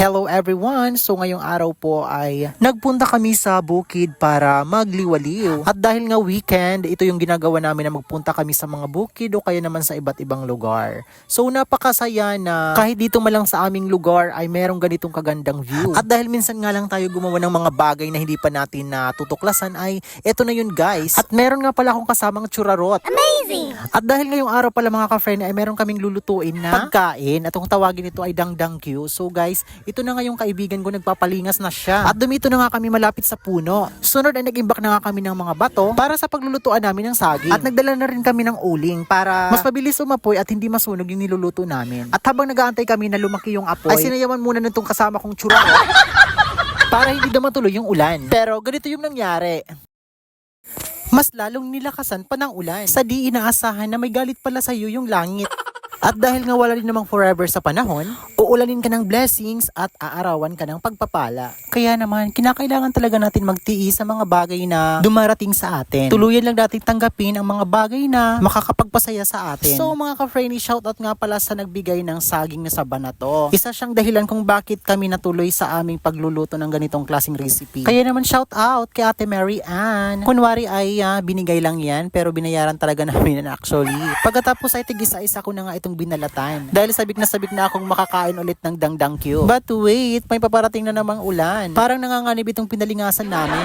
Hello everyone! So ngayong araw po ay nagpunta kami sa bukid para magliwaliw. At dahil nga weekend, ito yung ginagawa namin na magpunta kami sa mga bukid o kaya naman sa iba't ibang lugar. So napakasaya na kahit dito malang sa aming lugar ay merong ganitong kagandang view. At dahil minsan nga lang tayo gumawa ng mga bagay na hindi pa natin natutuklasan ay eto na yun guys. At meron nga pala akong kasamang churarot. Amazing! At dahil ngayong araw pala mga ka-friend ay meron kaming lulutuin na pagkain. At kung tawagin ito ay dangdang Q. So guys, ito na nga yung kaibigan ko, nagpapalingas na siya. At dumito na nga kami malapit sa puno. Sunod ay nag-imbak na nga kami ng mga bato para sa paglulutuan namin ng saging. At nagdala na rin kami ng uling para mas mabilis umapoy at hindi masunog yung niluluto namin. At habang nag-aantay kami na lumaki yung apoy, ay sinayawan muna nitong kasama kong churaro para hindi na matuloy yung ulan. Pero ganito yung nangyari. Mas lalong nilakasan pa ng ulan sa di inaasahan na may galit pala sa iyo yung langit. At dahil nga wala rin namang forever sa panahon, uulanin ka ng blessings at aarawan ka ng pagpapala. Kaya naman, kinakailangan talaga natin magtiis sa mga bagay na dumarating sa atin. Tuluyan lang natin tanggapin ang mga bagay na makakapagpasaya sa atin. So mga ka-friendly, shoutout nga pala sa nagbigay ng saging na saba na to. Isa siyang dahilan kung bakit kami natuloy sa aming pagluluto ng ganitong klaseng recipe. Kaya naman shoutout kay Ate Mary Ann. Kunwari ay binigay lang yan, pero binayaran talaga namin actually. Pagkatapos ay tigisa-isa ko na nga itong binalatan. Dahil sabik na akong makakain ulit ng dangdang Q. But wait, may paparating na namang ulan. Parang nanganganib itong pinalingasan namin.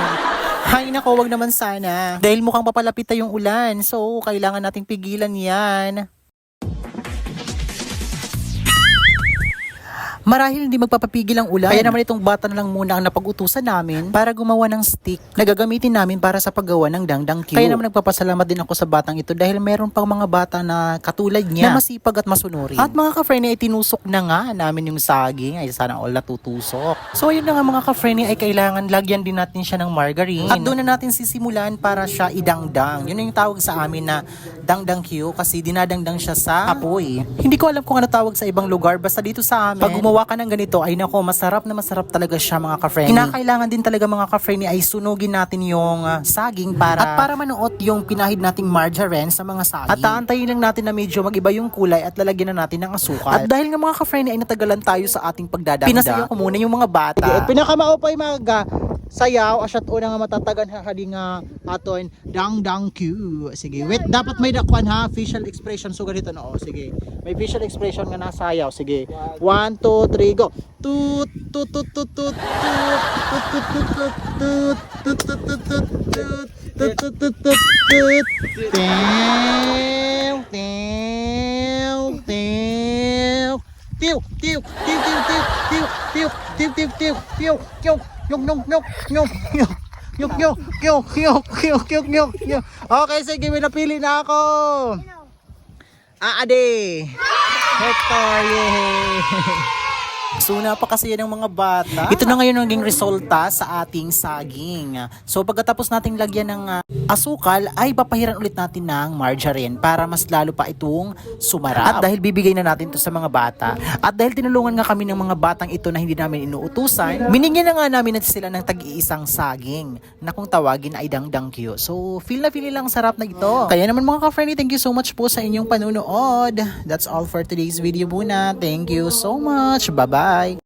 Hay nako, wag naman sana. Dahil mukhang papalapit na yung ulan. So, kailangan nating pigilan yan. Marahil hindi magpapapigil ang ulan. Kaya naman itong bata na lang muna ang napag-utusan namin para gumawa ng stick na gagamitin namin para sa paggawa ng dangdang Q. Kaya naman nagpapasalamat din ako sa batang ito dahil meron pang mga bata na katulad niya na masipag at masunurin. At mga ka-friendly ay tinusok na nga namin yung saging. Ay sana all natutusok. So ayun na nga mga ka-friendly ay kailangan lagyan din natin siya ng margarine. At doon na natin sisimulan para siya idangdang. Yun na yung tawag sa amin na dangdang Q kasi dinadangdang siya sa apoy. Hindi ko alam kung ano tawag sa ibang lugar. Basta dito sa amin, pag gumawa ka ng ganito ay nako, masarap na masarap talaga siya mga ka-friendly. Kinakailangan din talaga mga ka-friendly ay sunugin natin yung saging para manuot yung pinahid nating margarine sa mga saging. At aantayin lang natin na medyo mag-iba yung kulay at lalagyan na natin ng asukal. At dahil nga mga ka-friendly ay natagalan tayo sa ating pagdadangda, pinasayaw ko muna yung mga bata. At pinakamaupay mga sayaw asyat una nga matatagan hali nga aton dangdang Q. Sige, wait, dapat may dakwan ha, facial expression. So ganito na sige. May facial expression nga nasayaw. Sige. 1 2 3 go. Tut tut tut tut tut tut tut tut tut tut tut tut tut tut tut tut tut. Tew tew tew. Tiw tiw tiw tiw tiw tiw tiw tiw tiw tiw tiw. Yok yok yok yok yok yok yok yok yok yok yok yok yok. Okay, sige, may napili na ako. Ade Hector, yay. So napakasaya ng mga bata. Ito na ngayon ang naging resulta sa ating saging. So pagkatapos nating lagyan ng asukal ay papahiran ulit natin ng margarine para mas lalo pa itong sumarap. At dahil bibigay na natin to sa mga bata at dahil tinulungan nga kami ng mga batang ito na hindi namin inuutusan, binigyan na nga namin natin sila ng tag-iisang saging na kung tawagin ay dangdang Q. So feel na lang sarap na ito. Kaya naman mga ka-friendly, thank you so much po sa inyong panunood. That's all for today's video muna. Thank you so much. Bye-bye.